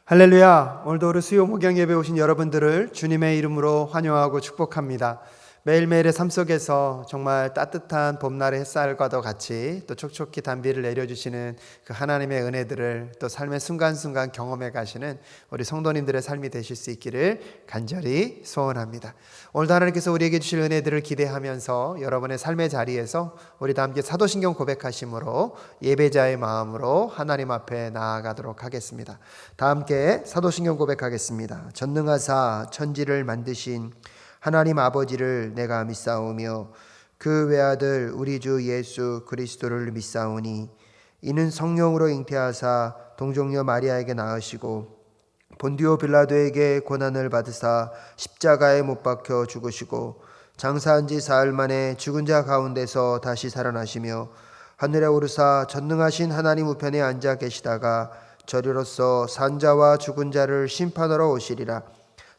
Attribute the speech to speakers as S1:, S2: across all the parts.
S1: 할렐루야. 오늘도 우리 수요 목양 예배 오신 여러분들을 주님의 이름으로 환영하고 축복합니다. 매일매일의 삶 속에서 정말 따뜻한 봄날의 햇살과도 같이 또 촉촉히 단비를 내려주시는 그 하나님의 은혜들을 또 삶의 순간순간 경험해 가시는 우리 성도님들의 삶이 되실 수 있기를 간절히 소원합니다. 오늘도 하나님께서 우리에게 주실 은혜들을 기대하면서 여러분의 삶의 자리에서 우리 다 함께 사도신경 고백하심으로 예배자의 마음으로 하나님 앞에 나아가도록 하겠습니다. 다 함께 사도신경 고백하겠습니다. 전능하사 천지를 만드신 하나님 아버지를 내가 믿사오며 그 외아들 우리 주 예수 그리스도를 믿사오니 이는 성령으로 잉태하사 동정녀 마리아에게 낳으시고 본디오 빌라도에게 고난을 받으사 십자가에 못 박혀 죽으시고 장사한 지 사흘 만에 죽은 자 가운데서 다시 살아나시며 하늘에 오르사 전능하신 하나님 우편에 앉아 계시다가 저리로서 산자와 죽은 자를 심판하러 오시리라.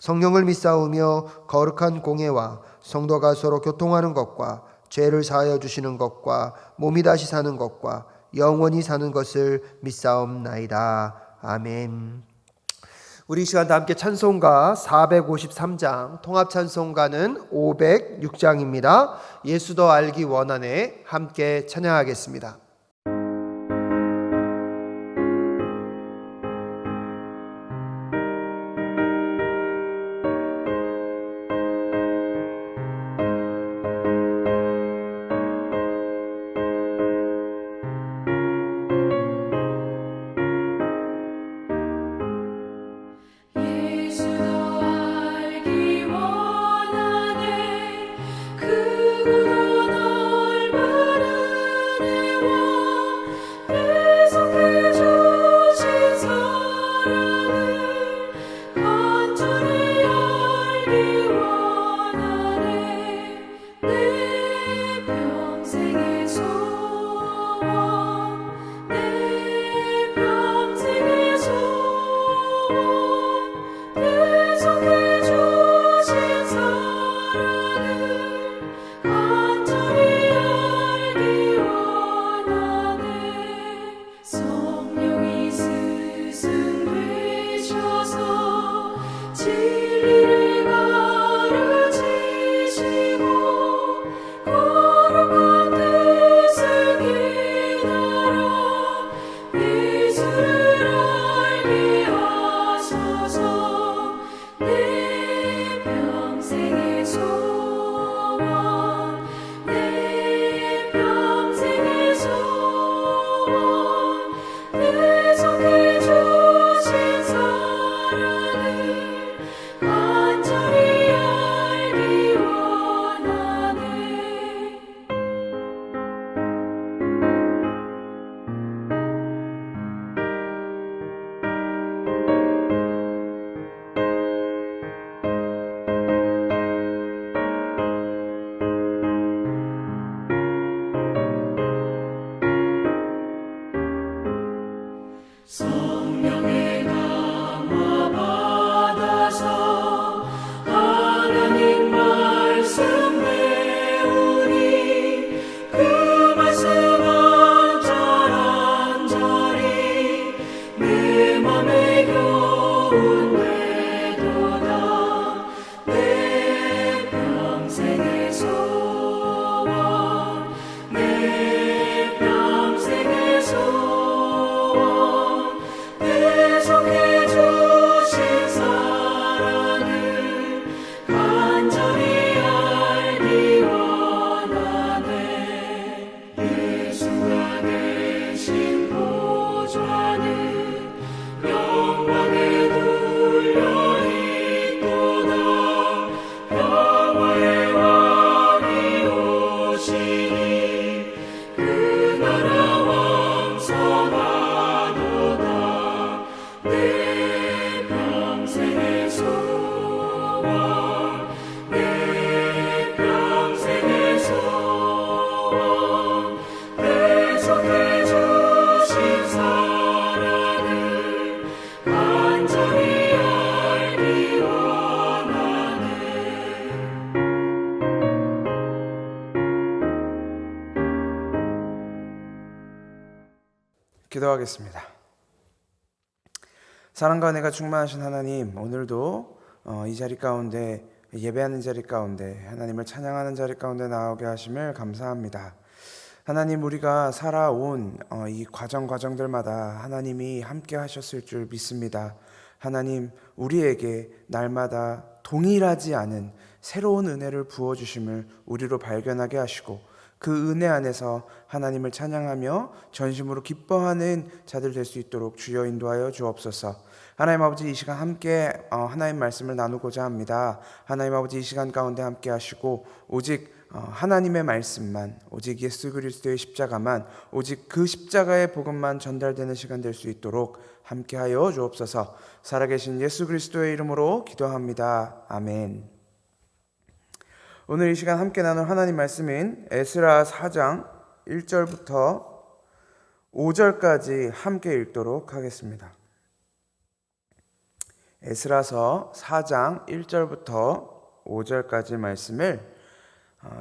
S1: 성령을 믿사오며 거룩한 공예와 성도가 서로 교통하는 것과 죄를 사하여 주시는 것과 몸이 다시 사는 것과 영원히 사는 것을 믿사옵나이다. 아멘. 우리 이 시간 다 함께 찬송가 453장, 통합 찬송가는 506장입니다. 예수 더 알기 원하네 함께 찬양하겠습니다. 기도하겠습니다.
S2: 사랑과 은혜가 충만하신 하나님, 오늘도 이 자리 가운데, 예배하는 자리 가운데, 하나님을 찬양하는 자리 가운데 나오게 하심을 감사합니다. 하나님, 우리가 살아온 이 과정들마다 하나님이 함께 하셨을 줄 믿습니다. 하나님, 우리에게 날마다 동일하지 않은 새로운 은혜를 부어주심을 우리로 발견하게 하시고, 그 은혜 안에서 하나님을 찬양하며 전심으로 기뻐하는 자들 될 수 있도록 주여 인도하여 주옵소서. 하나님 아버지, 이 시간 함께 하나님 말씀을 나누고자 합니다. 하나님 아버지, 이 시간 가운데 함께 하시고 오직 하나님의 말씀만, 오직 예수 그리스도의 십자가만, 오직 그 십자가의 복음만 전달되는 시간 될 수 있도록 함께하여 주옵소서. 살아계신 예수 그리스도의 이름으로 기도합니다. 아멘. 오늘 이 시간 함께 나눌 하나님 말씀인 에스라 4장 1절부터 5절까지 함께 읽도록 하겠습니다. 에스라서 4장 1절부터 5절까지 말씀을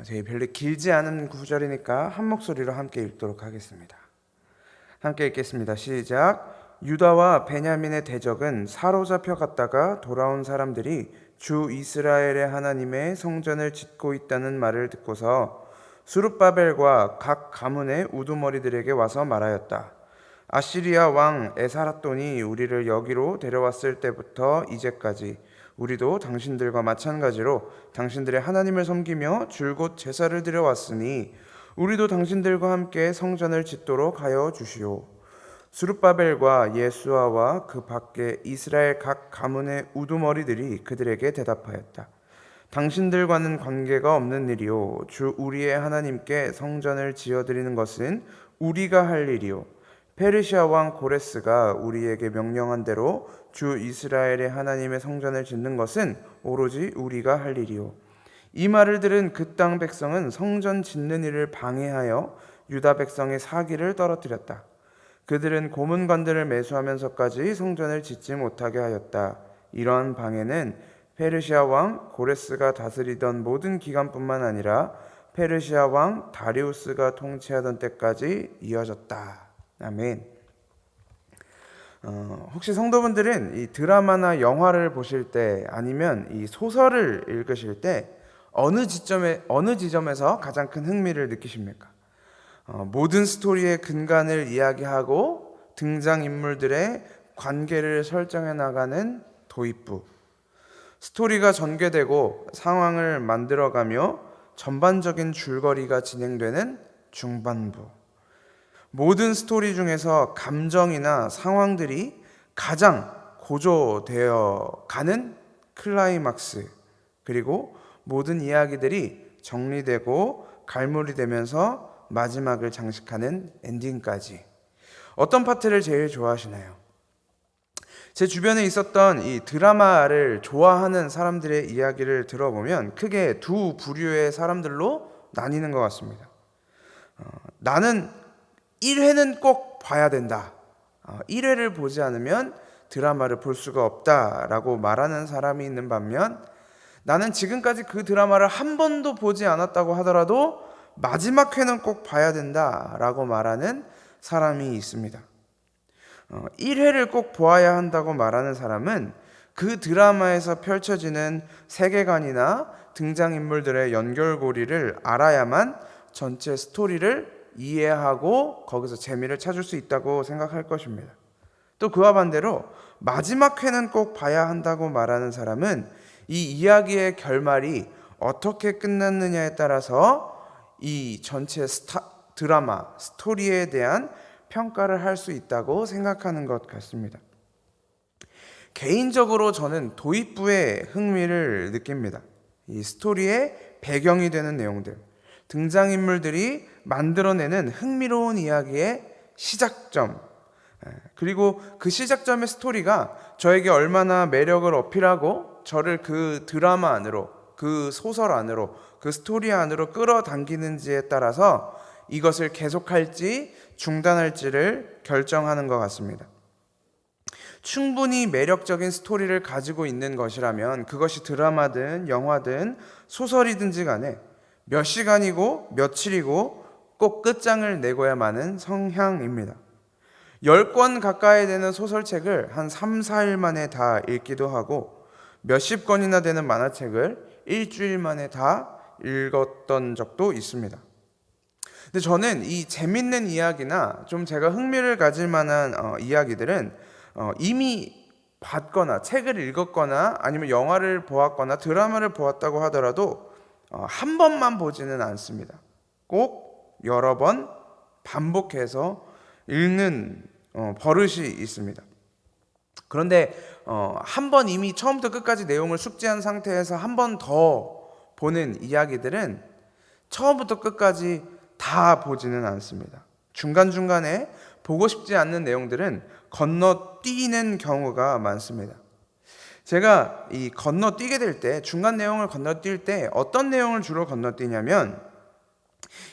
S2: 저희 별로 길지 않은 구절이니까 한 목소리로 함께 읽도록 하겠습니다. 함께 읽겠습니다. 시작. 유다와 베냐민의 대적은 사로잡혀 갔다가 돌아온 사람들이 주 이스라엘의 하나님의 성전을 짓고 있다는 말을 듣고서 수룹바벨과 각 가문의 우두머리들에게 와서 말하였다. 아시리아 왕 에사라돈이 우리를 여기로 데려왔을 때부터 이제까지 우리도 당신들과 마찬가지로 당신들의 하나님을 섬기며 줄곧 제사를 드려왔으니 우리도 당신들과 함께 성전을 짓도록 하여 주시오. 수룹바벨과 예수아와 그 밖에 이스라엘 각 가문의 우두머리들이 그들에게 대답하였다. 당신들과는 관계가 없는 일이요, 주 우리의 하나님께 성전을 지어드리는 것은 우리가 할 일이요, 페르시아 왕 고레스가 우리에게 명령한 대로 주 이스라엘의 하나님의 성전을 짓는 것은 오로지 우리가 할 일이요. 이 말을 들은 그 땅 백성은 성전 짓는 일을 방해하여 유다 백성의 사기를 떨어뜨렸다. 그들은 고문관들을 매수하면서까지 성전을 짓지 못하게 하였다. 이러한 방해는 페르시아 왕 고레스가 다스리던 모든 기간뿐만 아니라 페르시아 왕 다리우스가 통치하던 때까지 이어졌다. 아멘. 혹시 성도분들은 이 드라마나 영화를 보실 때 아니면 이 소설을 읽으실 때 어느 지점에서 가장 큰 흥미를 느끼십니까? 모든 스토리의 근간을 이야기하고 등장인물들의 관계를 설정해 나가는 도입부, 스토리가 전개되고 상황을 만들어가며 전반적인 줄거리가 진행되는 중반부, 모든 스토리 중에서 감정이나 상황들이 가장 고조되어 가는 클라이막스, 그리고 모든 이야기들이 정리되고 갈무리 되면서 마지막을 장식하는 엔딩까지. 어떤 파트를 제일 좋아하시나요? 제 주변에 있었던 이 드라마를 좋아하는 사람들의 이야기를 들어보면 크게 두 부류의 사람들로 나뉘는 것 같습니다. 나는 1회는 꼭 봐야 된다. 1회를 보지 않으면 드라마를 볼 수가 없다라고 말하는 사람이 있는 반면, 나는 지금까지 그 드라마를 한 번도 보지 않았다고 하더라도 마지막 회는 꼭 봐야 된다라고 말하는 사람이 있습니다. 1회를 꼭 보아야 한다고 말하는 사람은 그 드라마에서 펼쳐지는 세계관이나 등장인물들의 연결고리를 알아야만 전체 스토리를 이해하고 거기서 재미를 찾을 수 있다고 생각할 것입니다. 또 그와 반대로 마지막 회는 꼭 봐야 한다고 말하는 사람은 이 이야기의 결말이 어떻게 끝났느냐에 따라서 이 전체 드라마, 스토리에 대한 평가를 할 수 있다고 생각하는 것 같습니다. 개인적으로 저는 도입부에 흥미를 느낍니다. 이 스토리의 배경이 되는 내용들, 등장인물들이 만들어내는 흥미로운 이야기의 시작점, 그리고 그 시작점의 스토리가 저에게 얼마나 매력을 어필하고 저를 그 드라마 안으로, 그 소설 안으로, 그 스토리 안으로 끌어당기는지에 따라서 이것을 계속할지 중단할지를 결정하는 것 같습니다. 충분히 매력적인 스토리를 가지고 있는 것이라면 그것이 드라마든 영화든 소설이든지 간에 몇 시간이고 며칠이고 꼭 끝장을 내고야 마는 성향입니다. 10권 가까이 되는 소설책을 한 3, 4일 만에 다 읽기도 하고 몇십 권이나 되는 만화책을 일주일 만에 다 읽었던 적도 있습니다. 근데 저는 이 재밌는 이야기나 좀 제가 흥미를 가질 만한 이야기들은 이미 봤거나 책을 읽었거나 아니면 영화를 보았거나 드라마를 보았다고 하더라도 한 번만 보지는 않습니다. 꼭 여러 번 반복해서 읽는 버릇이 있습니다. 그런데 한 번 이미 처음부터 끝까지 내용을 숙지한 상태에서 한 번 더 보는 이야기들은 처음부터 끝까지 다 보지는 않습니다. 중간중간에 보고 싶지 않는 내용들은 건너뛰는 경우가 많습니다. 제가 이 건너뛰게 될 때, 중간 내용을 건너뛸 때 어떤 내용을 주로 건너뛰냐면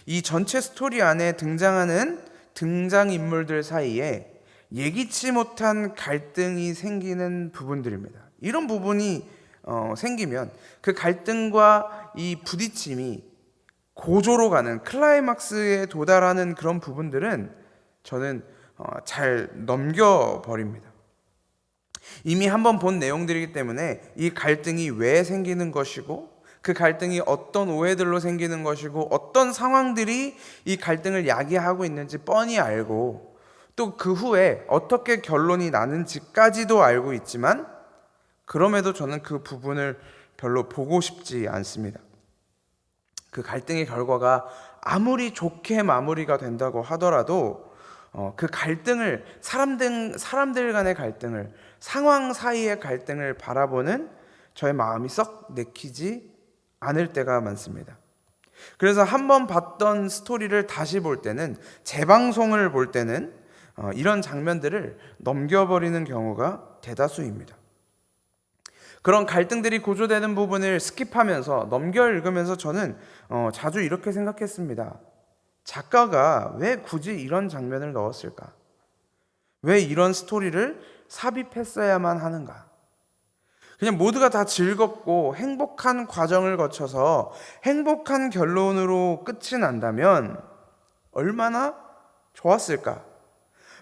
S2: 이 전체 스토리 안에 등장하는 등장인물들 사이에 예기치 못한 갈등이 생기는 부분들입니다. 이런 부분이 생기면 그 갈등과 이 부딪힘이 고조로 가는 클라이막스에 도달하는 그런 부분들은 저는 잘 넘겨버립니다. 이미 한번 본 내용들이기 때문에 이 갈등이 왜 생기는 것이고 그 갈등이 어떤 오해들로 생기는 것이고 어떤 상황들이 이 갈등을 야기하고 있는지 뻔히 알고 또 그 후에 어떻게 결론이 나는지까지도 알고 있지만 그럼에도 저는 그 부분을 별로 보고 싶지 않습니다. 그 갈등의 결과가 아무리 좋게 마무리가 된다고 하더라도 그 갈등을 사람들 간의 갈등을 상황 사이의 갈등을 바라보는 저의 마음이 썩 내키지 않을 때가 많습니다. 그래서 한번 봤던 스토리를 다시 볼 때는 재방송을 볼 때는 이런 장면들을 넘겨버리는 경우가 대다수입니다. 그런 갈등들이 고조되는 부분을 스킵하면서 넘겨 읽으면서 저는 자주 이렇게 생각했습니다. 작가가 왜 굳이 이런 장면을 넣었을까? 왜 이런 스토리를 삽입했어야만 하는가? 그냥 모두가 다 즐겁고 행복한 과정을 거쳐서 행복한 결론으로 끝이 난다면 얼마나 좋았을까?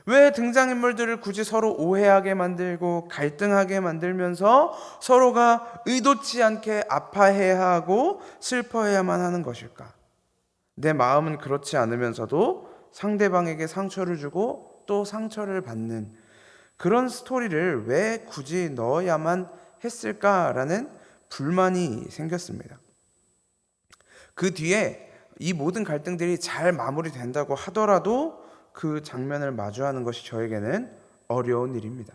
S2: 왜 등장인물들을 굳이 서로 오해하게 만들고 갈등하게 만들면서 서로가 의도치 않게 아파해야 하고 슬퍼해야만 하는 것일까? 내 마음은 그렇지 않으면서도 상대방에게 상처를 주고 또 상처를 받는 그런 스토리를 왜 굳이 넣어야만 했을까라는 불만이 생겼습니다. 그 뒤에 이 모든 갈등들이 잘 마무리된다고 하더라도 그 장면을 마주하는 것이 저에게는 어려운 일입니다.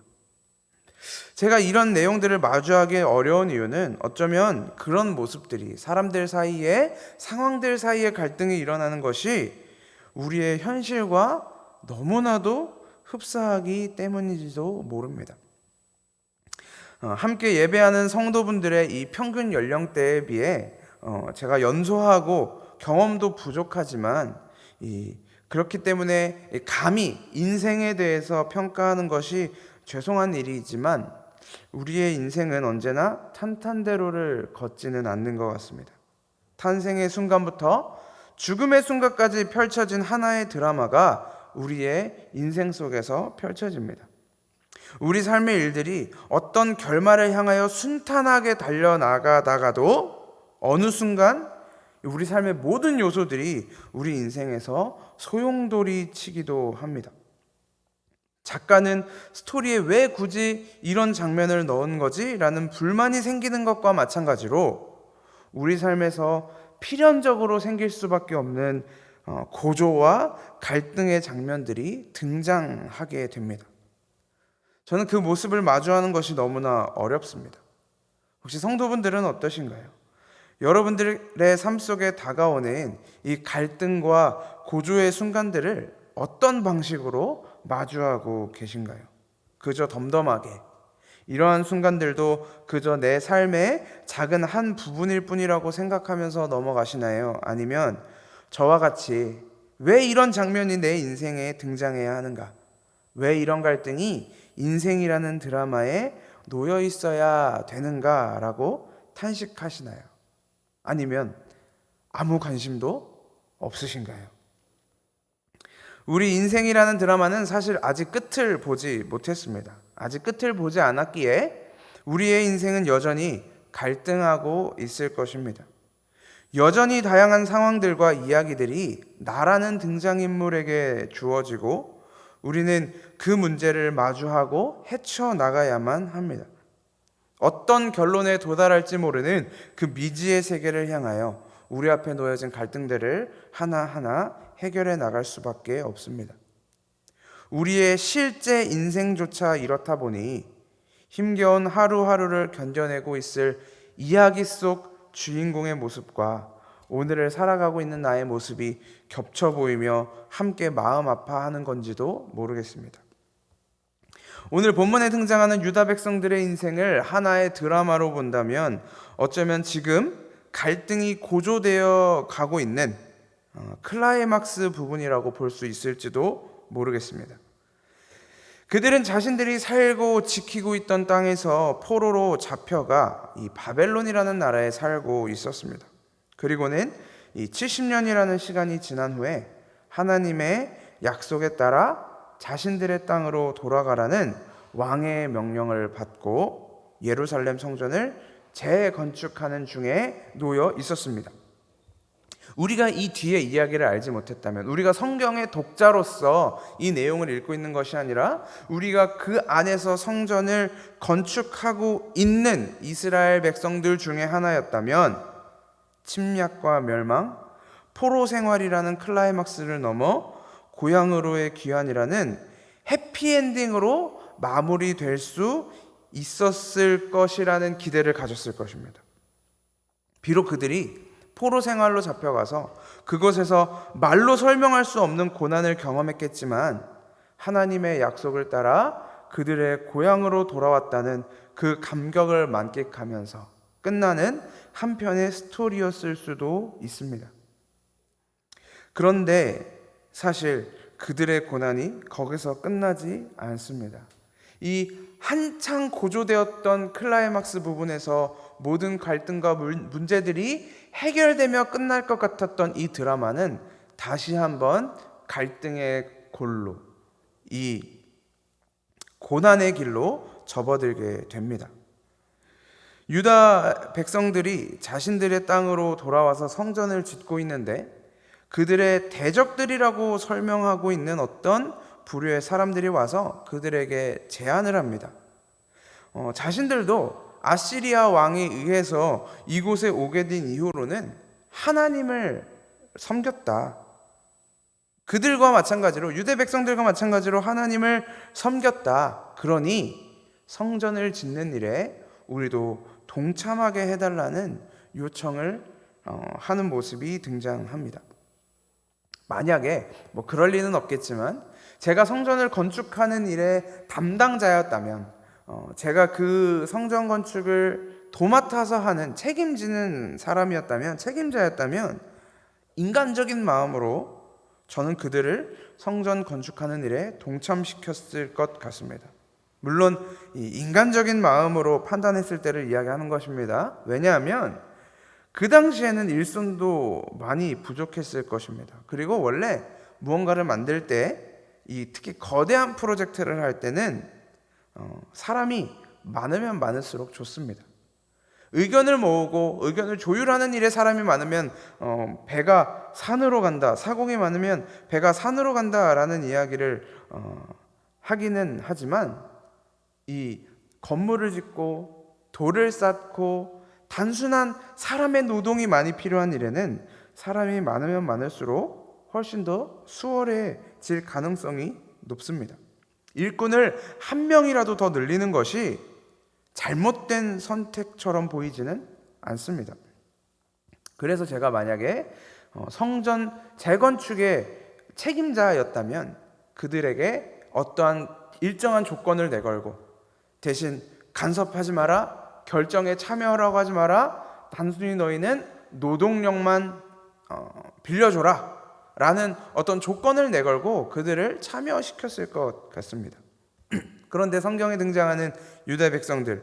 S2: 제가 이런 내용들을 마주하기 어려운 이유는 어쩌면 그런 모습들이 사람들 사이에 상황들 사이에 갈등이 일어나는 것이 우리의 현실과 너무나도 흡사하기 때문인지도 모릅니다. 함께 예배하는 성도분들의 이 평균 연령대에 비해 제가 연소하고 경험도 부족하지만 그렇기 때문에 감히 인생에 대해서 평가하는 것이 죄송한 일이지만 우리의 인생은 언제나 탄탄대로를 걷지는 않는 것 같습니다. 탄생의 순간부터 죽음의 순간까지 펼쳐진 하나의 드라마가 우리의 인생 속에서 펼쳐집니다. 우리 삶의 일들이 어떤 결말을 향하여 순탄하게 달려나가다가도 어느 순간 우리 삶의 모든 요소들이 우리 인생에서 소용돌이 치기도 합니다. 작가는 스토리에 왜 굳이 이런 장면을 넣은 거지? 라는 불만이 생기는 것과 마찬가지로 우리 삶에서 필연적으로 생길 수밖에 없는 고조와 갈등의 장면들이 등장하게 됩니다. 저는 그 모습을 마주하는 것이 너무나 어렵습니다. 혹시 성도분들은 어떠신가요? 여러분들의 삶 속에 다가오는 이 갈등과 고조의 순간들을 어떤 방식으로 마주하고 계신가요? 그저 덤덤하게 이러한 순간들도 그저 내 삶의 작은 한 부분일 뿐이라고 생각하면서 넘어가시나요? 아니면 저와 같이 왜 이런 장면이 내 인생에 등장해야 하는가? 왜 이런 갈등이 인생이라는 드라마에 놓여 있어야 되는가라고 탄식하시나요? 아니면 아무 관심도 없으신가요? 우리 인생이라는 드라마는 사실 아직 끝을 보지 못했습니다. 아직 끝을 보지 않았기에 우리의 인생은 여전히 갈등하고 있을 것입니다. 여전히 다양한 상황들과 이야기들이 나라는 등장인물에게 주어지고 우리는 그 문제를 마주하고 헤쳐나가야만 합니다. 어떤 결론에 도달할지 모르는 그 미지의 세계를 향하여 우리 앞에 놓여진 갈등들을 하나하나 해결해 나갈 수밖에 없습니다. 우리의 실제 인생조차 이렇다 보니 힘겨운 하루하루를 견뎌내고 있을 이야기 속 주인공의 모습과 오늘을 살아가고 있는 나의 모습이 겹쳐 보이며 함께 마음 아파하는 건지도 모르겠습니다. 오늘 본문에 등장하는 유다 백성들의 인생을 하나의 드라마로 본다면 어쩌면 지금 갈등이 고조되어 가고 있는 클라이막스 부분이라고 볼 수 있을지도 모르겠습니다. 그들은 자신들이 살고 지키고 있던 땅에서 포로로 잡혀가 이 바벨론이라는 나라에 살고 있었습니다. 그리고는 이 70년이라는 시간이 지난 후에 하나님의 약속에 따라 자신들의 땅으로 돌아가라는 왕의 명령을 받고 예루살렘 성전을 재건축하는 중에 놓여 있었습니다. 우리가 이 뒤에 이야기를 알지 못했다면, 우리가 성경의 독자로서 이 내용을 읽고 있는 것이 아니라 우리가 그 안에서 성전을 건축하고 있는 이스라엘 백성들 중에 하나였다면 침략과 멸망, 포로 생활이라는 클라이막스를 넘어 고향으로의 귀환이라는 해피엔딩으로 마무리될 수 있었을 것이라는 기대를 가졌을 것입니다. 비록 그들이 포로 생활로 잡혀가서 그곳에서 말로 설명할 수 없는 고난을 경험했겠지만 하나님의 약속을 따라 그들의 고향으로 돌아왔다는 그 감격을 만끽하면서 끝나는 한편의 스토리였을 수도 있습니다. 그런데 사실 그들의 고난이 거기서 끝나지 않습니다. 이 한창 고조되었던 클라이막스 부분에서 모든 갈등과 문제들이 해결되며 끝날 것 같았던 이 드라마는 다시 한번 갈등의 골로, 이 고난의 길로 접어들게 됩니다. 유다 백성들이 자신들의 땅으로 돌아와서 성전을 짓고 있는데 그들의 대적들이라고 설명하고 있는 어떤 부류의 사람들이 와서 그들에게 제안을 합니다. 자신들도 아시리아 왕에 의해서 이곳에 오게 된 이후로는 하나님을 섬겼다. 그들과 마찬가지로, 유대 백성들과 마찬가지로 하나님을 섬겼다. 그러니 성전을 짓는 일에 우리도 동참하게 해달라는 요청을 하는 모습이 등장합니다. 만약에 그럴 리는 없겠지만 제가 성전을 건축하는 일의 담당자였다면, 제가 그 성전 건축을 도맡아서 하는 책임자였다면 인간적인 마음으로 저는 그들을 성전 건축하는 일에 동참시켰을 것 같습니다. 물론 이 인간적인 마음으로 판단했을 때를 이야기하는 것입니다. 왜냐하면 그 당시에는 일손도 많이 부족했을 것입니다. 그리고 원래 무언가를 만들 때 특히 거대한 프로젝트를 할 때는 사람이 많으면 많을수록 좋습니다. 의견을 모으고 의견을 조율하는 일에 사람이 많으면 배가 산으로 간다, 사공이 많으면 배가 산으로 간다라는 이야기를 하기는 하지만 이 건물을 짓고 돌을 쌓고 단순한 사람의 노동이 많이 필요한 일에는 사람이 많으면 많을수록 훨씬 더 수월해질 가능성이 높습니다. 일꾼을 한 명이라도 더 늘리는 것이 잘못된 선택처럼 보이지는 않습니다. 그래서 제가 만약에 성전 재건축의 책임자였다면 그들에게 어떠한 일정한 조건을 내걸고 대신 간섭하지 마라, 결정에 참여하라고 하지 마라, 단순히 너희는 노동력만 빌려줘라 라는 어떤 조건을 내걸고 그들을 참여시켰을 것 같습니다. 그런데 성경에 등장하는 유다 백성들,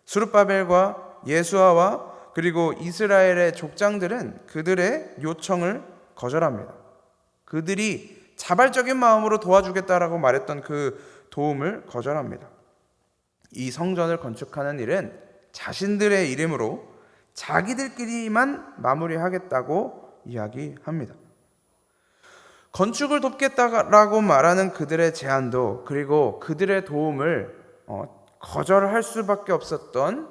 S2: 스룹바벨과 예수아와 그리고 이스라엘의 족장들은 그들의 요청을 거절합니다. 그들이 자발적인 마음으로 도와주겠다라고 말했던 그 도움을 거절합니다. 이 성전을 건축하는 일은 자신들의 이름으로 자기들끼리만 마무리하겠다고 이야기합니다. 건축을 돕겠다라고 말하는 그들의 제안도, 그리고 그들의 도움을 거절할 수밖에 없었던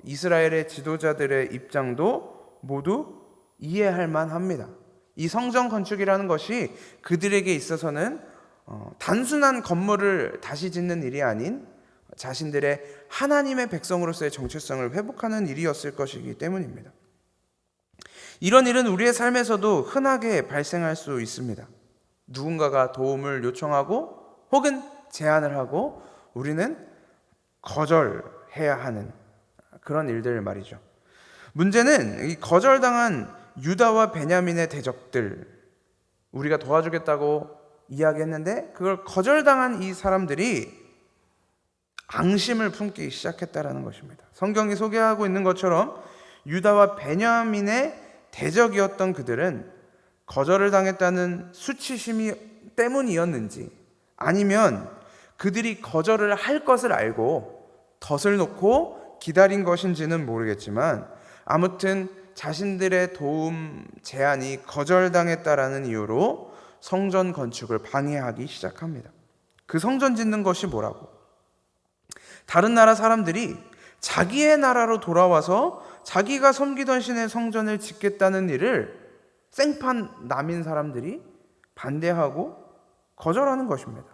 S2: 이스라엘의 지도자들의 입장도 모두 이해할 만합니다. 이 성전 건축이라는 것이 그들에게 있어서는 단순한 건물을 다시 짓는 일이 아닌 자신들의 하나님의 백성으로서의 정체성을 회복하는 일이었을 것이기 때문입니다. 이런 일은 우리의 삶에서도 흔하게 발생할 수 있습니다. 누군가가 도움을 요청하고 혹은 제안을 하고 우리는 거절해야 하는 그런 일들 말이죠. 문제는 이 거절당한 유다와 베냐민의 대적들, 우리가 도와주겠다고 이야기했는데 그걸 거절당한 이 사람들이 앙심을 품기 시작했다라는 것입니다. 성경이 소개하고 있는 것처럼 유다와 베냐민의 대적이었던 그들은 거절을 당했다는 수치심이 때문이었는지, 아니면 그들이 거절을 할 것을 알고 덫을 놓고 기다린 것인지는 모르겠지만, 아무튼 자신들의 도움 제안이 거절당했다라는 이유로 성전 건축을 방해하기 시작합니다. 그 성전 짓는 것이 뭐라고? 다른 나라 사람들이 자기의 나라로 돌아와서 자기가 섬기던 신의 성전을 짓겠다는 일을 생판 남인 사람들이 반대하고 거절하는 것입니다.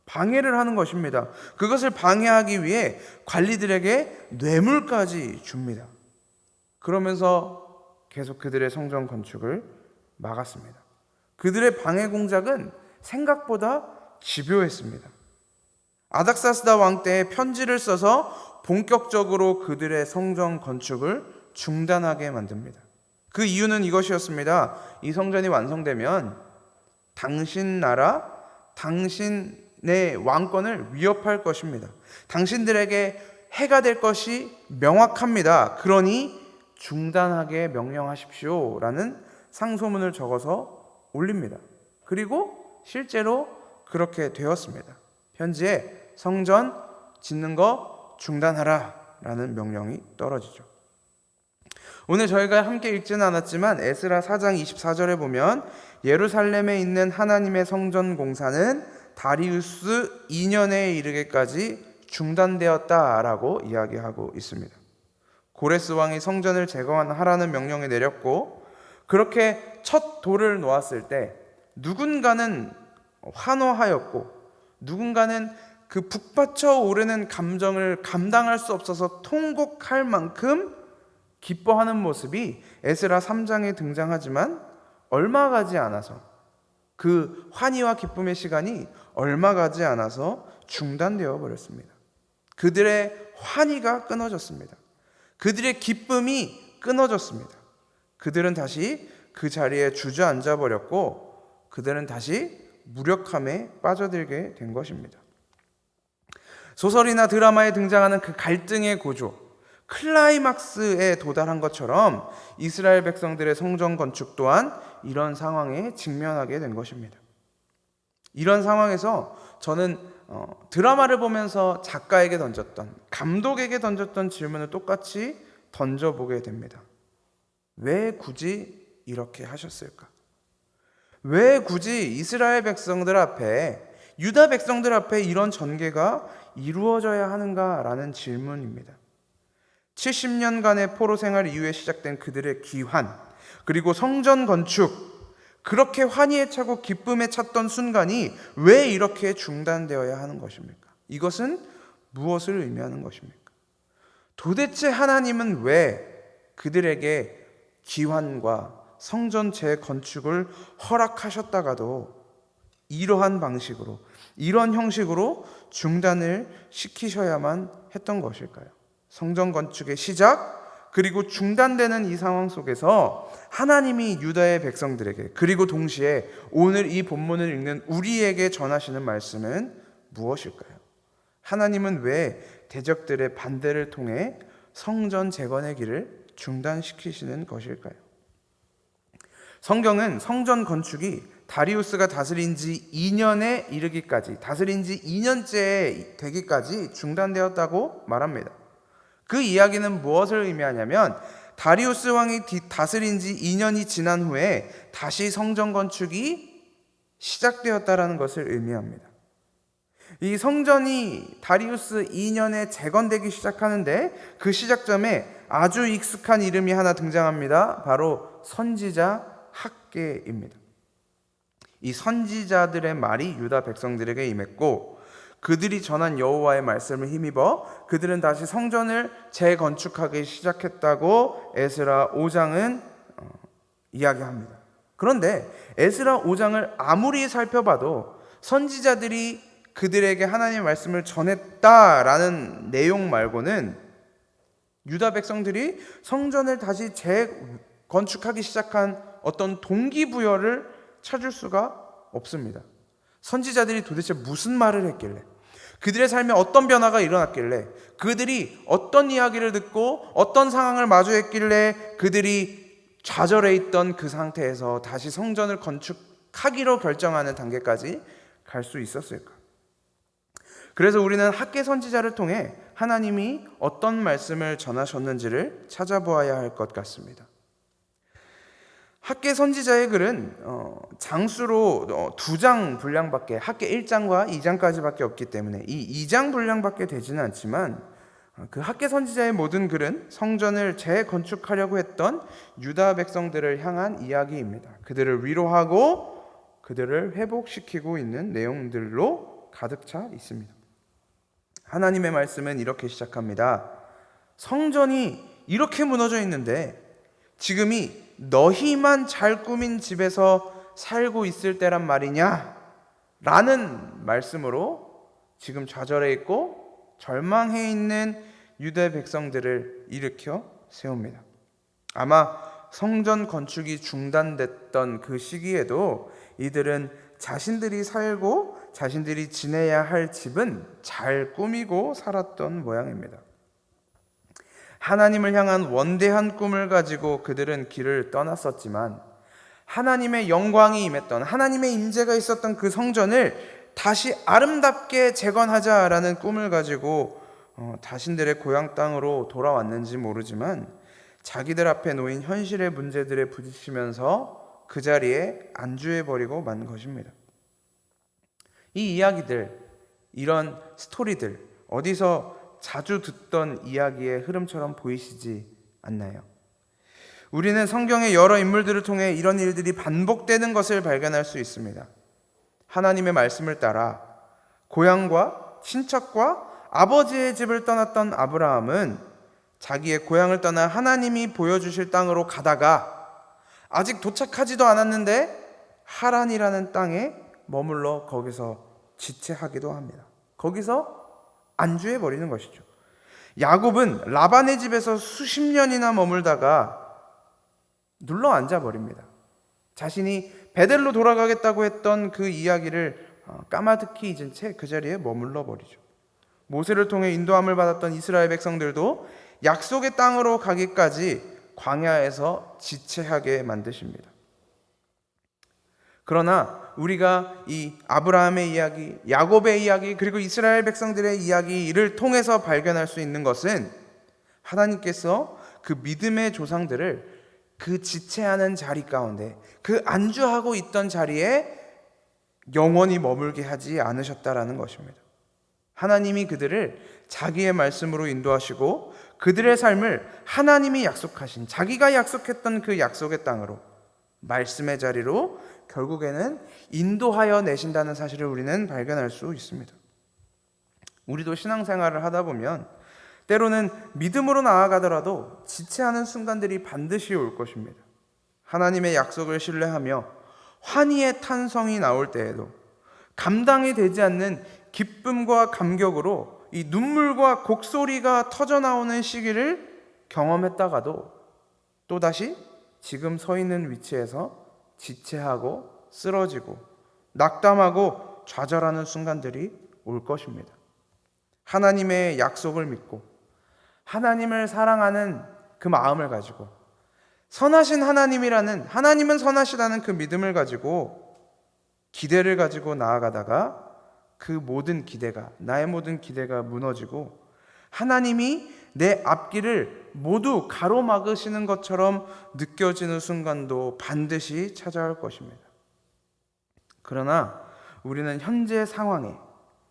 S2: 방해를 하는 것입니다. 그것을 방해하기 위해 관리들에게 뇌물까지 줍니다. 그러면서 계속 그들의 성전 건축을 막았습니다. 그들의 방해 공작은 생각보다 집요했습니다. 아닥사스다 왕 때에 편지를 써서 본격적으로 그들의 성전 건축을 중단하게 만듭니다. 그 이유는 이것이었습니다. 이 성전이 완성되면 당신 나라, 당신의 왕권을 위협할 것입니다. 당신들에게 해가 될 것이 명확합니다. 그러니 중단하게 명령하십시오 라는 상소문을 적어서 올립니다. 그리고 실제로 그렇게 되었습니다. 현지에 성전 짓는 거 중단하라 라는 명령이 떨어지죠. 오늘 저희가 함께 읽지는 않았지만 에스라 4장 24절에 보면 예루살렘에 있는 하나님의 성전 공사는 다리우스 2년에 이르기까지 중단되었다라고 이야기하고 있습니다. 고레스 왕이 성전을 재건하라는 명령을 내렸고, 그렇게 첫 돌을 놓았을 때 누군가는 환호하였고 누군가는 그 북받쳐 오르는 감정을 감당할 수 없어서 통곡할 만큼 기뻐하는 모습이 에스라 3장에 등장하지만 얼마 가지 않아서, 그 환희와 기쁨의 시간이 얼마 가지 않아서 중단되어 버렸습니다. 그들의 환희가 끊어졌습니다. 그들의 기쁨이 끊어졌습니다. 그들은 다시 그 자리에 주저앉아 버렸고 그들은 다시 무력함에 빠져들게 된 것입니다. 소설이나 드라마에 등장하는 그 갈등의 고조, 클라이막스에 도달한 것처럼 이스라엘 백성들의 성전 건축 또한 이런 상황에 직면하게 된 것입니다. 이런 상황에서 저는 드라마를 보면서 작가에게 던졌던, 감독에게 던졌던 질문을 똑같이 던져보게 됩니다. 왜 굳이 이렇게 하셨을까? 왜 굳이 이스라엘 백성들 앞에, 유다 백성들 앞에 이런 전개가 이루어져야 하는가라는 질문입니다. 70년간의 포로 생활 이후에 시작된 그들의 귀환, 그리고 성전 건축, 그렇게 환희에 차고 기쁨에 찼던 순간이 왜 이렇게 중단되어야 하는 것입니까? 이것은 무엇을 의미하는 것입니까? 도대체 하나님은 왜 그들에게 귀환과 성전 재건축을 허락하셨다가도 이러한 방식으로, 이런 형식으로 중단을 시키셔야만 했던 것일까요? 성전 건축의 시작, 그리고 중단되는 이 상황 속에서 하나님이 유다의 백성들에게, 그리고 동시에 오늘 이 본문을 읽는 우리에게 전하시는 말씀은 무엇일까요? 하나님은 왜 대적들의 반대를 통해 성전 재건의 길을 중단시키시는 것일까요? 성경은 성전 건축이 다리우스가 다스린 지 2년에 이르기까지, 다스린 지 2년째 되기까지 중단되었다고 말합니다. 그 이야기는 무엇을 의미하냐면 다리우스 왕이 다스린 지 2년이 지난 후에 다시 성전 건축이 시작되었다라는 것을 의미합니다. 이 성전이 다리우스 2년에 재건되기 시작하는데 그 시작점에 아주 익숙한 이름이 하나 등장합니다. 바로 선지자 학개입니다. 이 선지자들의 말이 유다 백성들에게 임했고 그들이 전한 여호와의 말씀을 힘입어 그들은 다시 성전을 재건축하기 시작했다고 에스라 5장은 이야기합니다. 그런데 에스라 5장을 아무리 살펴봐도 선지자들이 그들에게 하나님의 말씀을 전했다라는 내용 말고는 유다 백성들이 성전을 다시 재건축하기 시작한 어떤 동기부여를 찾을 수가 없습니다. 선지자들이 도대체 무슨 말을 했길래, 그들의 삶에 어떤 변화가 일어났길래, 그들이 어떤 이야기를 듣고 어떤 상황을 마주했길래 그들이 좌절해 있던 그 상태에서 다시 성전을 건축하기로 결정하는 단계까지 갈 수 있었을까? 그래서 우리는 학개 선지자를 통해 하나님이 어떤 말씀을 전하셨는지를 찾아보아야 할 것 같습니다. 학개 선지자의 글은 장수로 2장 분량밖에, 학개 1장과 2장까지밖에 없기 때문에 이 2장 분량밖에 되지는 않지만 그 학개 선지자의 모든 글은 성전을 재건축하려고 했던 유다 백성들을 향한 이야기입니다. 그들을 위로하고 그들을 회복시키고 있는 내용들로 가득 차 있습니다. 하나님의 말씀은 이렇게 시작합니다. 성전이 이렇게 무너져 있는데 지금이 너희만 잘 꾸민 집에서 살고 있을 때란 말이냐? 라는 말씀으로 지금 좌절해 있고 절망해 있는 유대 백성들을 일으켜 세웁니다. 아마 성전 건축이 중단됐던 그 시기에도 이들은 자신들이 살고 자신들이 지내야 할 집은 잘 꾸미고 살았던 모양입니다. 하나님을 향한 원대한 꿈을 가지고 그들은 길을 떠났었지만 하나님의 영광이 임했던, 하나님의 임재가 있었던 그 성전을 다시 아름답게 재건하자라는 꿈을 가지고 자신들의 고향 땅으로 돌아왔는지 모르지만 자기들 앞에 놓인 현실의 문제들에 부딪히면서 그 자리에 안주해버리고 만 것입니다. 이 이야기들, 이런 스토리들, 어디서 자주 듣던 이야기의 흐름처럼 보이시지 않나요? 우리는 성경의 여러 인물들을 통해 이런 일들이 반복되는 것을 발견할 수 있습니다. 하나님의 말씀을 따라 고향과 친척과 아버지의 집을 떠났던 아브라함은 자기의 고향을 떠나 하나님이 보여주실 땅으로 가다가 아직 도착하지도 않았는데 하란이라는 땅에 머물러 거기서 지체하기도 합니다. 거기서 안주해버리는 것이죠. 야곱은 라반의 집에서 수십 년이나 머물다가 눌러 앉아버립니다. 자신이 베델로 돌아가겠다고 했던 그 이야기를 까마득히 잊은 채 그 자리에 머물러 버리죠. 모세를 통해 인도함을 받았던 이스라엘 백성들도 약속의 땅으로 가기까지 광야에서 지체하게 만드십니다. 그러나 우리가 이 아브라함의 이야기, 야곱의 이야기, 그리고 이스라엘 백성들의 이야기를 통해서 발견할 수 있는 것은 하나님께서 그 믿음의 조상들을 그 지체하는 자리 가운데, 그 안주하고 있던 자리에 영원히 머물게 하지 않으셨다라는 것입니다. 하나님이 그들을 자기의 말씀으로 인도하시고 그들의 삶을 하나님이 약속하신, 자기가 약속했던 그 약속의 땅으로, 말씀의 자리로 결국에는 인도하여 내신다는 사실을 우리는 발견할 수 있습니다. 우리도 신앙생활을 하다 보면 때로는 믿음으로 나아가더라도 지체하는 순간들이 반드시 올 것입니다. 하나님의 약속을 신뢰하며 환희의 탄성이 나올 때에도 감당이 되지 않는 기쁨과 감격으로 이 눈물과 곡소리가 터져나오는 시기를 경험했다가도 또다시 지금 서 있는 위치에서 지체하고 쓰러지고 낙담하고 좌절하는 순간들이 올 것입니다. 하나님의 약속을 믿고 하나님을 사랑하는 그 마음을 가지고 선하신 하나님이라는, 하나님은 선하시다는 그 믿음을 가지고 기대를 가지고 나아가다가 그 모든 기대가, 나의 모든 기대가 무너지고 하나님이 내 앞길을 모두 가로막으시는 것처럼 느껴지는 순간도 반드시 찾아올 것입니다. 그러나 우리는 현재 상황에,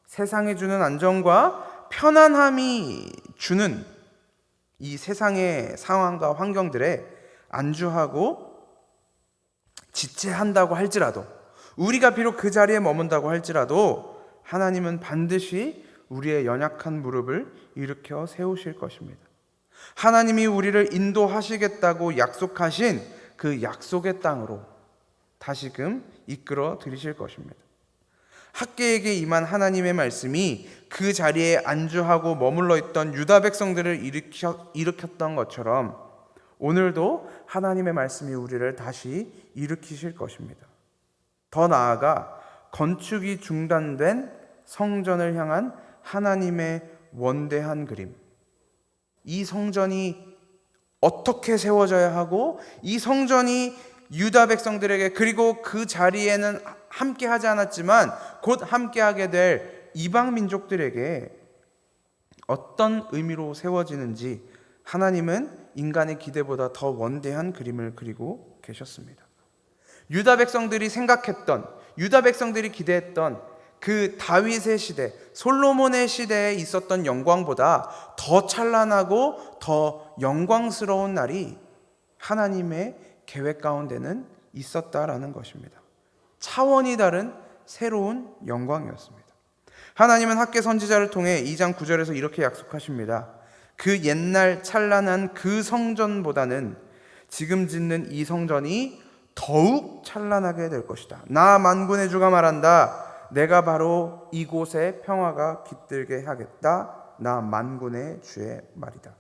S2: 세상이 주는 안정과 편안함이 주는 이 세상의 상황과 환경들에 안주하고 지체한다고 할지라도, 우리가 비록 그 자리에 머문다고 할지라도 하나님은 반드시 우리의 연약한 무릎을 일으켜 세우실 것입니다. 하나님이 우리를 인도하시겠다고 약속하신 그 약속의 땅으로 다시금 이끌어 들이실 것입니다. 학개에게 임한 하나님의 말씀이 그 자리에 안주하고 머물러 있던 유다 백성들을 일으켰던 것처럼 오늘도 하나님의 말씀이 우리를 다시 일으키실 것입니다. 더 나아가 건축이 중단된 성전을 향한 하나님의 원대한 그림, 이 성전이 어떻게 세워져야 하고 이 성전이 유다 백성들에게, 그리고 그 자리에는 함께 하지 않았지만 곧 함께 하게 될 이방 민족들에게 어떤 의미로 세워지는지 하나님은 인간의 기대보다 더 원대한 그림을 그리고 계셨습니다. 유다 백성들이 생각했던, 유다 백성들이 기대했던 그 다윗의 시대, 솔로몬의 시대에 있었던 영광보다 더 찬란하고 더 영광스러운 날이 하나님의 계획 가운데는 있었다라는 것입니다. 차원이 다른 새로운 영광이었습니다. 하나님은 학개 선지자를 통해 2장 9절에서 이렇게 약속하십니다. 그 옛날 찬란한 그 성전보다는 지금 짓는 이 성전이 더욱 찬란하게 될 것이다. 나 만군의 주가 말한다. 내가 바로 이곳에 평화가 깃들게 하겠다. 나 만군의 주의 말이다.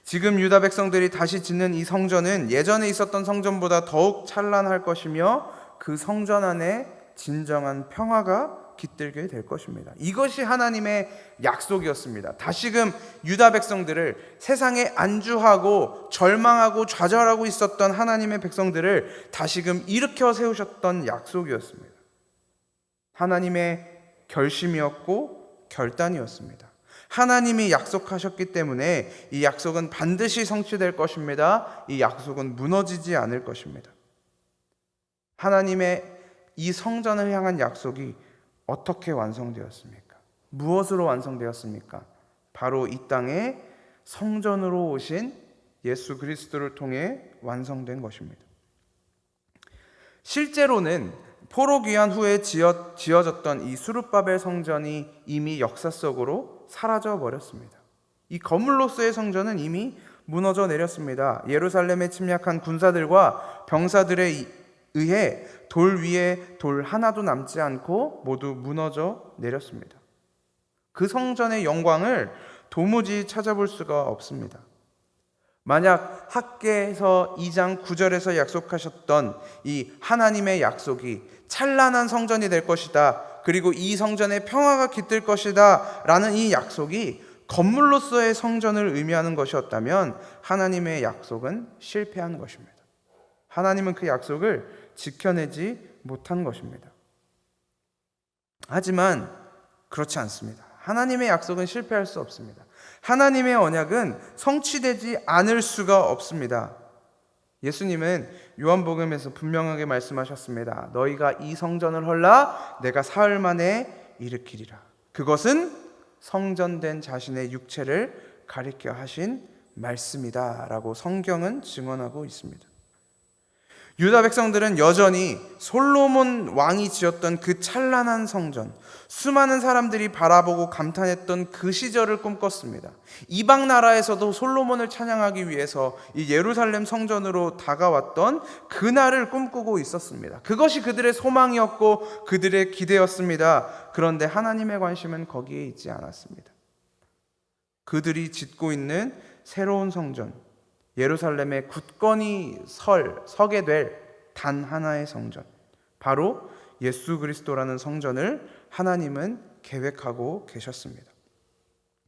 S2: 지금 유다 백성들이 다시 짓는 이 성전은 예전에 있었던 성전보다 더욱 찬란할 것이며 그 성전 안에 진정한 평화가 깃들게 될 것입니다. 이것이 하나님의 약속이었습니다. 다시금 유다 백성들을, 세상에 안주하고 절망하고 좌절하고 있었던 하나님의 백성들을 다시금 일으켜 세우셨던 약속이었습니다. 하나님의 결심이었고 결단이었습니다. 하나님이 약속하셨기 때문에 이 약속은 반드시 성취될 것입니다. 이 약속은 무너지지 않을 것입니다. 하나님의 이 성전을 향한 약속이 어떻게 완성되었습니까? 무엇으로 완성되었습니까? 바로 이 땅에 성전으로 오신 예수 그리스도를 통해 완성된 것입니다. 실제로는 포로 귀환 후에 지어졌던 이 수룹바벨 성전이 이미 역사 속으로 사라져 버렸습니다. 이 거물로서의 성전은 이미 무너져 내렸습니다. 예루살렘에 침략한 군사들과 병사들에 의해 돌 위에 돌 하나도 남지 않고 모두 무너져 내렸습니다. 그 성전의 영광을 도무지 찾아볼 수가 없습니다. 만약 학개에서 2장 9절에서 약속하셨던 이 하나님의 약속이 찬란한 성전이 될 것이다, 그리고 이 성전에 평화가 깃들 것이다 라는 이 약속이 건물로서의 성전을 의미하는 것이었다면 하나님의 약속은 실패한 것입니다. 하나님은 그 약속을 지켜내지 못한 것입니다. 하지만 그렇지 않습니다. 하나님의 약속은 실패할 수 없습니다. 하나님의 언약은 성취되지 않을 수가 없습니다. 예수님은 요한복음에서 분명하게 말씀하셨습니다. 너희가 이 성전을 헐라 내가 사흘 만에 일으키리라. 그것은 성전된 자신의 육체를 가리켜 하신 말씀이다 라고 성경은 증언하고 있습니다. 유다 백성들은 여전히 솔로몬 왕이 지었던 그 찬란한 성전, 수많은 사람들이 바라보고 감탄했던 그 시절을 꿈꿨습니다. 이방 나라에서도 솔로몬을 찬양하기 위해서 이 예루살렘 성전으로 다가왔던 그날을 꿈꾸고 있었습니다. 그것이 그들의 소망이었고 그들의 기대였습니다. 그런데 하나님의 관심은 거기에 있지 않았습니다. 그들이 짓고 있는 새로운 성전, 예루살렘에 굳건히 서게 될 단 하나의 성전, 바로 예수 그리스도라는 성전을 하나님은 계획하고 계셨습니다.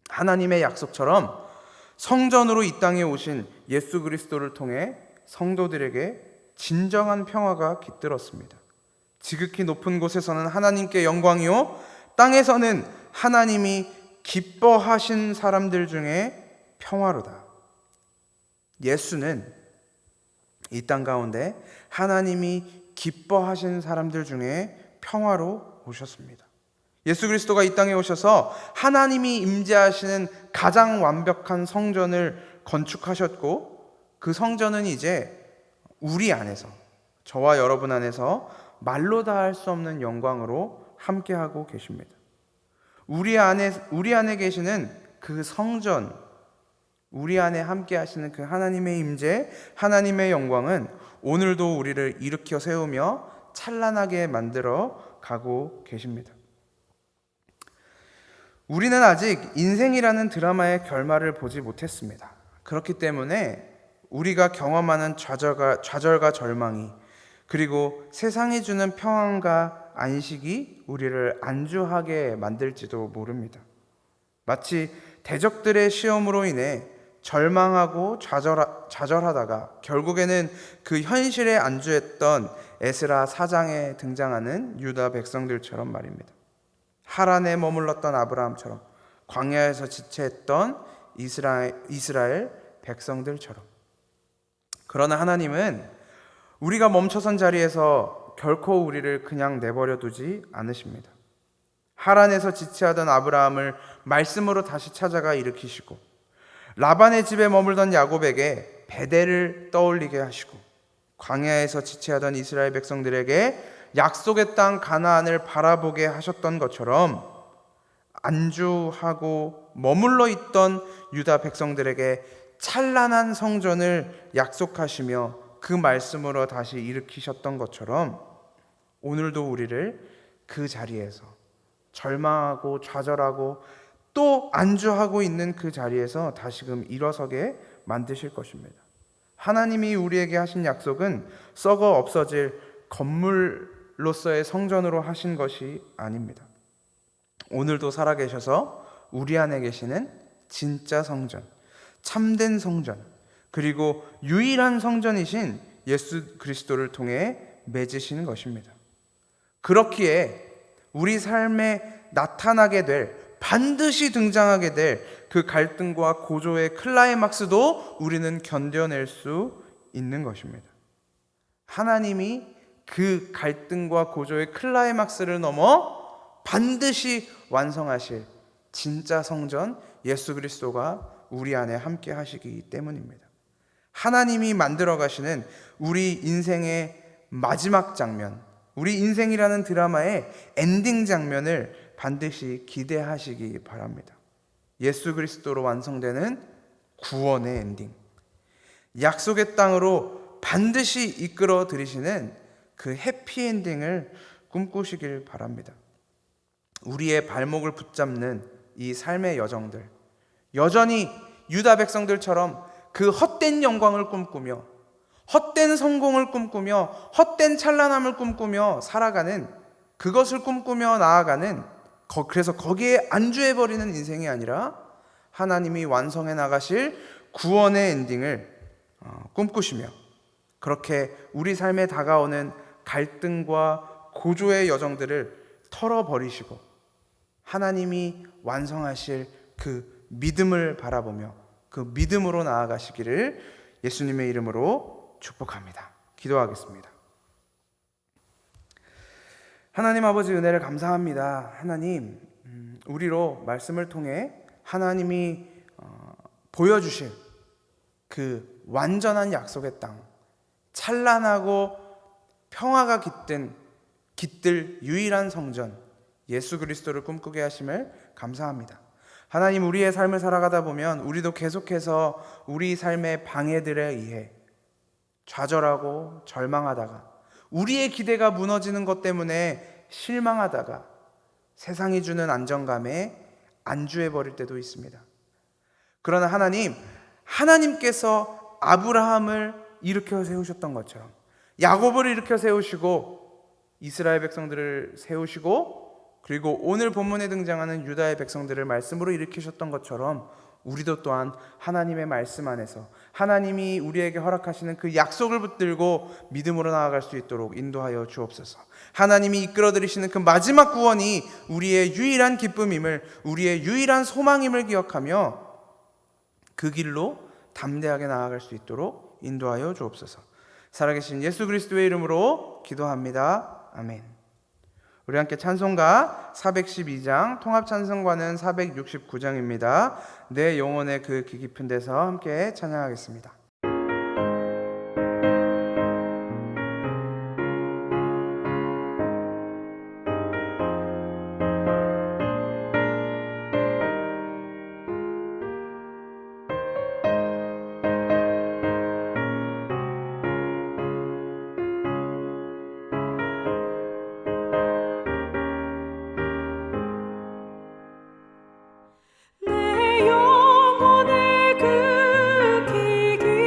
S2: 하나님의 약속처럼 성전으로 이 땅에 오신 예수 그리스도를 통해 성도들에게 진정한 평화가 깃들었습니다. 지극히 높은 곳에서는 하나님께 영광이요 땅에서는 하나님이 기뻐하신 사람들 중에 평화로다. 예수는 이 땅 가운데 하나님이 기뻐하신 사람들 중에 평화로 오셨습니다. 예수 그리스도가 이 땅에 오셔서 하나님이 임재하시는 가장 완벽한 성전을 건축하셨고, 그 성전은 이제 우리 안에서, 저와 여러분 안에서 말로 다 할 수 없는 영광으로 함께하고 계십니다. 우리 안에 계시는 그 성전, 우리 안에 함께 하시는 그 하나님의 임재, 하나님의 영광은 오늘도 우리를 일으켜 세우며 찬란하게 만들어 가고 계십니다. 우리는 아직 인생이라는 드라마의 결말을 보지 못했습니다. 그렇기 때문에 우리가 경험하는 좌절과 절망이, 그리고 세상이 주는 평안과 안식이 우리를 안주하게 만들지도 모릅니다. 마치 대적들의 시험으로 인해 절망하고 좌절하다가 결국에는 그 현실에 안주했던 에스라 4장에 등장하는 유다 백성들처럼 말입니다. 하란에 머물렀던 아브라함처럼, 광야에서 지체했던 이스라엘 백성들처럼. 그러나 하나님은 우리가 멈춰선 자리에서 결코 우리를 그냥 내버려 두지 않으십니다. 하란에서 지체하던 아브라함을 말씀으로 다시 찾아가 일으키시고, 라반의 집에 머물던 야곱에게 베델을 떠올리게 하시고, 광야에서 지체하던 이스라엘 백성들에게 약속의 땅 가나안을 바라보게 하셨던 것처럼 안주하고 머물러 있던 유다 백성들에게 찬란한 성전을 약속하시며 그 말씀으로 다시 일으키셨던 것처럼 오늘도 우리를 그 자리에서, 절망하고 좌절하고 또 안주하고 있는 그 자리에서 다시금 일어서게 만드실 것입니다. 하나님이 우리에게 하신 약속은 썩어 없어질 건물로서의 성전으로 하신 것이 아닙니다. 오늘도 살아계셔서 우리 안에 계시는 진짜 성전, 참된 성전, 그리고 유일한 성전이신 예수 그리스도를 통해 맺으시는 것입니다. 그렇기에 우리 삶에 나타나게 될, 반드시 등장하게 될 그 갈등과 고조의 클라이막스도 우리는 견뎌낼 수 있는 것입니다. 하나님이 그 갈등과 고조의 클라이막스를 넘어 반드시 완성하실 진짜 성전 예수 그리스도가 우리 안에 함께 하시기 때문입니다. 하나님이 만들어 가시는 우리 인생의 마지막 장면, 우리 인생이라는 드라마의 엔딩 장면을 반드시 기대하시기 바랍니다. 예수 그리스도로 완성되는 구원의 엔딩, 약속의 땅으로 반드시 이끌어 들이시는 그 해피엔딩을 꿈꾸시길 바랍니다. 우리의 발목을 붙잡는 이 삶의 여정들, 여전히 유다 백성들처럼 그 헛된 영광을 꿈꾸며, 헛된 성공을 꿈꾸며, 헛된 찬란함을 꿈꾸며 살아가는, 그것을 꿈꾸며 나아가는, 그래서 거기에 안주해버리는 인생이 아니라 하나님이 완성해 나가실 구원의 엔딩을 꿈꾸시며, 그렇게 우리 삶에 다가오는 갈등과 고조의 여정들을 털어버리시고 하나님이 완성하실 그 믿음을 바라보며 그 믿음으로 나아가시기를 예수님의 이름으로 축복합니다. 기도하겠습니다. 하나님 아버지, 은혜를 감사합니다. 하나님, 우리로 말씀을 통해 하나님이 보여주실 그 완전한 약속의 땅, 찬란하고 평화가 깃들 유일한 성전 예수 그리스도를 꿈꾸게 하심을 감사합니다. 하나님, 우리의 삶을 살아가다 보면 우리도 계속해서 우리 삶의 방해들에 의해 좌절하고 절망하다가, 우리의 기대가 무너지는 것 때문에 실망하다가 세상이 주는 안정감에 안주해버릴 때도 있습니다. 그러나 하나님, 하나님께서 아브라함을 일으켜 세우셨던 것처럼 야곱을 일으켜 세우시고 이스라엘 백성들을 세우시고, 그리고 오늘 본문에 등장하는 유다의 백성들을 말씀으로 일으키셨던 것처럼 우리도 또한 하나님의 말씀 안에서 하나님이 우리에게 허락하시는 그 약속을 붙들고 믿음으로 나아갈 수 있도록 인도하여 주옵소서. 하나님이 이끌어들이시는 그 마지막 구원이 우리의 유일한 기쁨임을, 우리의 유일한 소망임을 기억하며 그 길로 담대하게 나아갈 수 있도록 인도하여 주옵소서. 살아계신 예수 그리스도의 이름으로 기도합니다. 아멘. 우리 함께 찬송가 412장, 통합찬송가는 469장입니다. 내 영혼의 그 깊은 데서 함께 찬양하겠습니다.
S3: 내 영혼의 그 깊이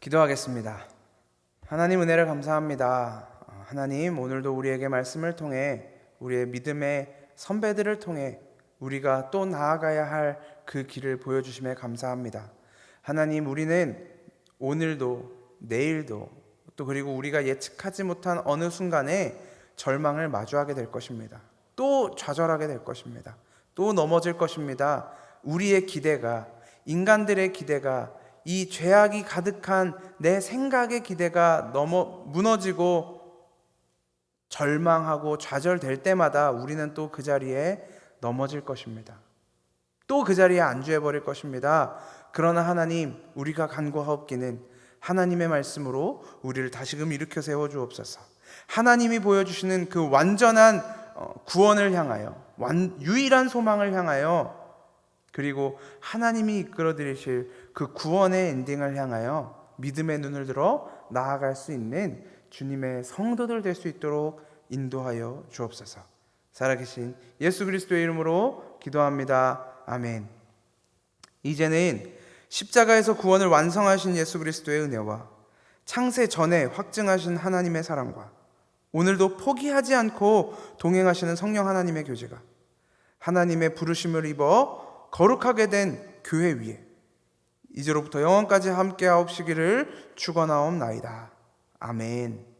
S2: 기도하겠습니다. 하나님 은혜를 감사합니다. 하나님 오늘도 우리에게 말씀을 통해 우리의 믿음의 선배들을 통해 우리가 또 나아가야 할 그 길을 보여주심에 감사합니다. 하나님 우리는 오늘도 내일도 또 그리고 우리가 예측하지 못한 어느 순간에 절망을 마주하게 될 것입니다. 또 좌절하게 될 것입니다. 또 넘어질 것입니다. 우리의 기대가, 인간들의 기대가, 이 죄악이 가득한 내 생각의 기대가 무너지고 절망하고 좌절될 때마다 우리는 또 그 자리에 넘어질 것입니다. 또 그 자리에 안주해버릴 것입니다. 그러나 하나님, 우리가 간구하옵기는 하나님의 말씀으로 우리를 다시금 일으켜 세워주옵소서. 하나님이 보여주시는 그 완전한 구원을 향하여, 유일한 소망을 향하여, 그리고 하나님이 이끌어드리실 그 구원의 엔딩을 향하여 믿음의 눈을 들어 나아갈 수 있는 주님의 성도들 될 수 있도록 인도하여 주옵소서. 살아계신 예수 그리스도의 이름으로 기도합니다. 아멘. 이제는 십자가에서 구원을 완성하신 예수 그리스도의 은혜와 창세 전에 확증하신 하나님의 사랑과 오늘도 포기하지 않고 동행하시는 성령 하나님의 교제가 하나님의 부르심을 입어 거룩하게 된 교회 위에 이제로부터 영원까지 함께 하옵시기를 축원하옵나이다. 아멘.